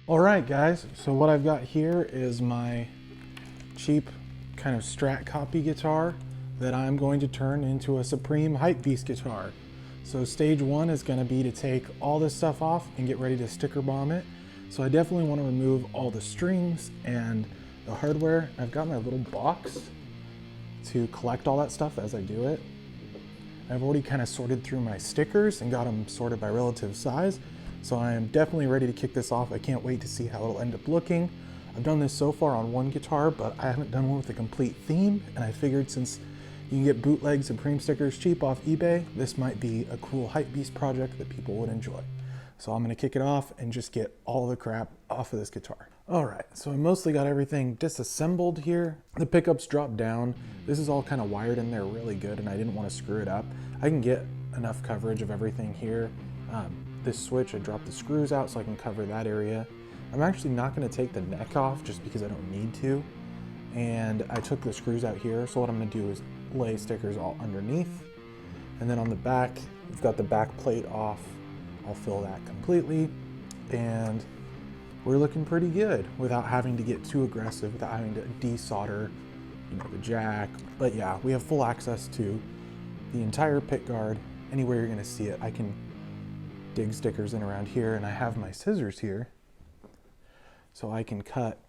All right, guys, so what I've got here is my cheap kind of Strat copy guitar that I'm going to turn into a Supreme Hypebeast guitar. So stage one is going to be to take all this stuff off and get ready to sticker bomb it. So I definitely want to remove all the strings and the hardware. I've got my little box to collect all that stuff as I do it. I've already kind of sorted through my stickers and got them sorted by relative size. So I am definitely ready to kick this off. I can't wait to see how it'll end up looking. I've done this so far on one guitar, but I haven't done one with a complete theme. And I figured since you can get bootleg Supreme stickers cheap off eBay, this might be a cool Hypebeast project that people would enjoy. So I'm gonna kick it off and just get all the crap off of this guitar. All right, so I mostly got everything disassembled here. The pickups dropped down. This is all kind of wired in there really good and I didn't want to screw it up. I can get enough coverage of everything here. This switch, I dropped the screws out so I can cover that area. I'm actually not gonna take the neck off just because I don't need to. And I took the screws out here. So what I'm gonna do is lay stickers all underneath. And then on the back, we've got the back plate off. I'll fill that completely. And we're looking pretty good without having to get too aggressive, without having to desolder, the jack. But yeah, we have full access to the entire pick guard. Anywhere you're gonna see it, I can dig stickers in around here, and I have my scissors here so I can cut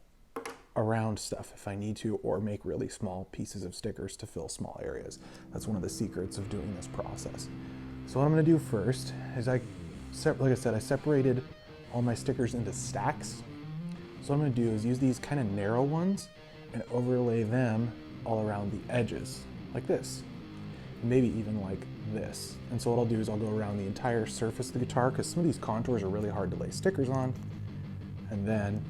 around stuff if I need to, or make really small pieces of stickers to fill small areas. That's one of the secrets of doing this process. So what I'm gonna do first is like I said, I separated all my stickers into stacks. So what I'm gonna do is use these kind of narrow ones and overlay them all around the edges, like this. Maybe even like this. And so what I'll do is I'll go around the entire surface of the guitar because some of these contours are really hard to lay stickers on. And then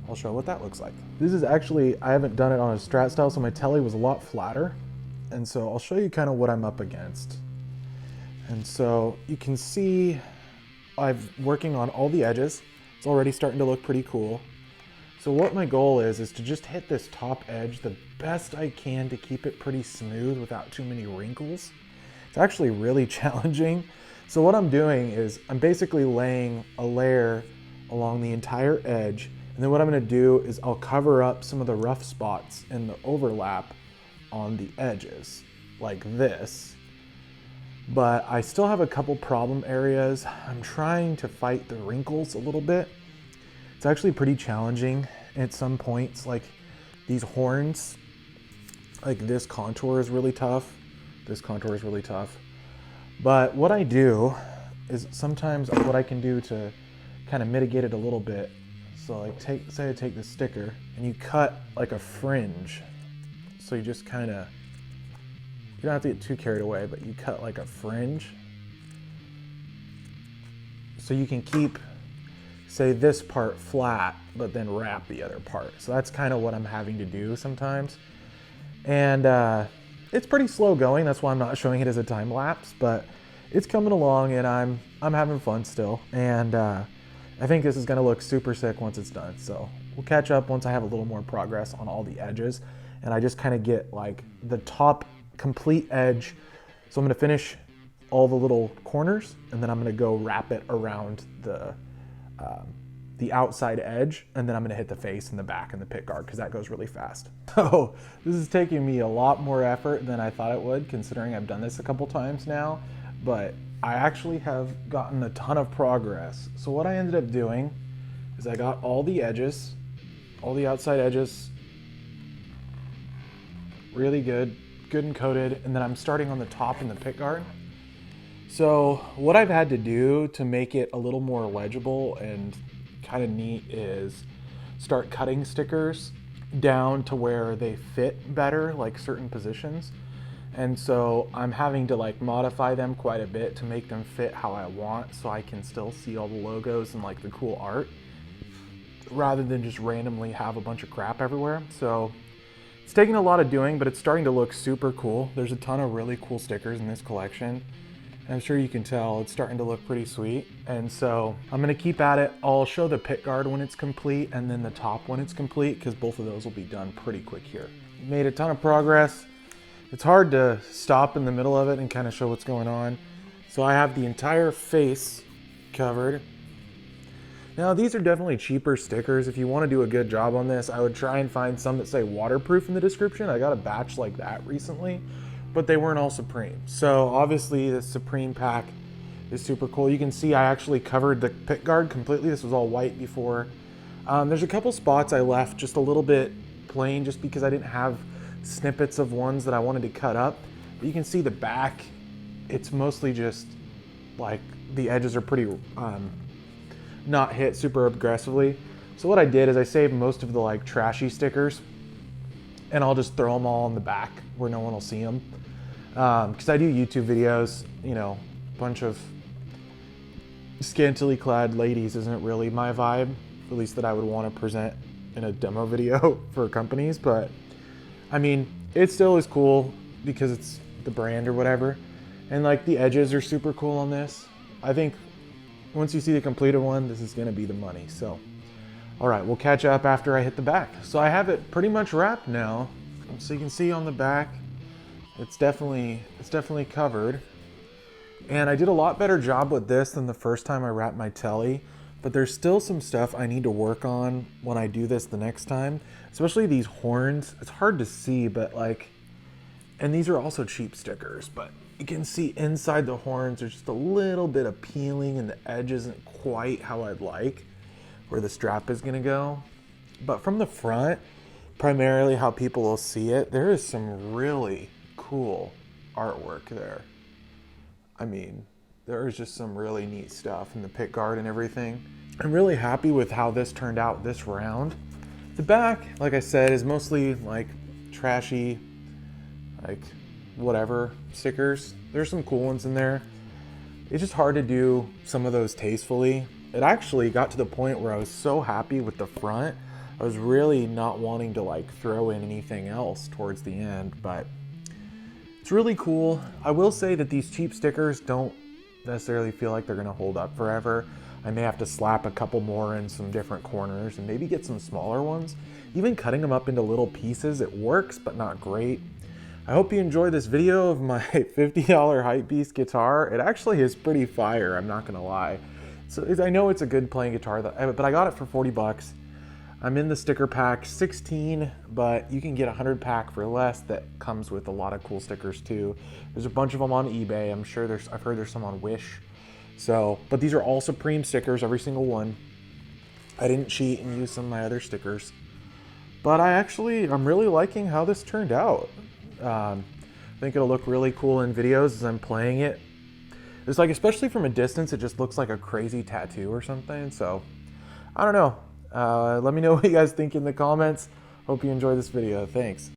I'll show what that looks like. This is actually, I haven't done it on a Strat style, so my telly was a lot flatter. And so I'll show you kind of what I'm up against. And so you can see I'm working on all the edges. It's already starting to look pretty cool. So what my goal is to just hit this top edge the best I can to keep it pretty smooth without too many wrinkles. It's actually really challenging. So what I'm doing is I'm basically laying a layer along the entire edge. And then what I'm gonna do is I'll cover up some of the rough spots in the overlap on the edges, like this. But I still have a couple problem areas. I'm trying to fight the wrinkles a little bit. It's actually pretty challenging at some points, like these horns, like this contour is really tough. This contour is really tough. But what I do is sometimes what I can do to kind of mitigate it a little bit. So like say I take this sticker and you cut like a fringe. So you just kind of, you don't have to get too carried away, but you cut like a fringe. So you can keep, say, this part flat, but then wrap the other part. So that's kind of what I'm having to do sometimes. And it's pretty slow going. That's why I'm not showing it as a time lapse, but it's coming along and I'm having fun still. And I think this is gonna look super sick once it's done. So we'll catch up once I have a little more progress on all the edges. And I just kind of get like the top complete edge. So I'm gonna finish all the little corners and then I'm gonna go wrap it around the outside edge, and then I'm gonna hit the face and the back and the pick guard because that goes really fast. So this is taking me a lot more effort than I thought it would, considering I've done this a couple times now, but I actually have gotten a ton of progress. So what I ended up doing is I got all the edges, all the outside edges, really good and coated, and then I'm starting on the top in the pick guard. So what I've had to do to make it a little more legible and kind of neat is start cutting stickers down to where they fit better, like certain positions. And so I'm having to like modify them quite a bit to make them fit how I want so I can still see all the logos and like the cool art rather than just randomly have a bunch of crap everywhere. So it's taking a lot of doing, but it's starting to look super cool. There's a ton of really cool stickers in this collection. I'm sure you can tell it's starting to look pretty sweet. And so I'm gonna keep at it. I'll show the pick guard when it's complete and then the top when it's complete because both of those will be done pretty quick here. Made a ton of progress. It's hard to stop in the middle of it and kind of show what's going on. So I have the entire face covered. Now these are definitely cheaper stickers. If you want to do a good job on this, I would try and find some that say waterproof in the description. I got a batch like that recently, but they weren't all Supreme. So obviously the Supreme pack is super cool. You can see I actually covered the pick guard completely. This was all white before. There's a couple spots I left just a little bit plain just because I didn't have snippets of ones that I wanted to cut up. But you can see the back, it's mostly just like the edges are pretty not hit super aggressively. So what I did is I saved most of the like trashy stickers and I'll just throw them all in the back where no one will see them. Because I do YouTube videos, you know, a bunch of scantily clad ladies isn't really my vibe, at least that I would want to present in a demo video for companies. But I mean, it still is cool because it's the brand or whatever. And like the edges are super cool on this. I think once you see the completed one, this is gonna be the money. So, all right, we'll catch up after I hit the back. So I have it pretty much wrapped now. So you can see on the back, it's definitely covered. And I did a lot better job with this than the first time I wrapped my telly, but there's still some stuff I need to work on when I do this the next time, especially these horns. It's hard to see, but like, and these are also cheap stickers, but you can see inside the horns, there's just a little bit of peeling and the edge isn't quite how I'd like where the strap is gonna go. But from the front, primarily how people will see it, there is some really cool artwork there. I mean, there is just some really neat stuff in the pick guard and everything. I'm really happy with how this turned out this round. The back, like I said, is mostly like trashy, like whatever stickers. There's some cool ones in there. It's just hard to do some of those tastefully. It actually got to the point where I was so happy with the front, I was really not wanting to like throw in anything else towards the end, but it's really cool. I will say that these cheap stickers don't necessarily feel like they're gonna hold up forever. I may have to slap a couple more in some different corners and maybe get some smaller ones. Even cutting them up into little pieces, it works, but not great. I hope you enjoyed this video of my $50 Hypebeast guitar. It actually is pretty fire, I'm not gonna lie. So I know it's a good playing guitar, but I got it for 40 bucks. I'm in the sticker pack 16, but you can get a 100 pack for less that comes with a lot of cool stickers too. There's a bunch of them on eBay. I've heard there's some on Wish. So, but these are all Supreme stickers, every single one. I didn't cheat and use some of my other stickers. But I'm really liking how this turned out. I think it'll look really cool in videos as I'm playing it. It's like, especially from a distance, it just looks like a crazy tattoo or something. So, I don't know. Let me know what you guys think in the comments. Hope you enjoyed this video. Thanks.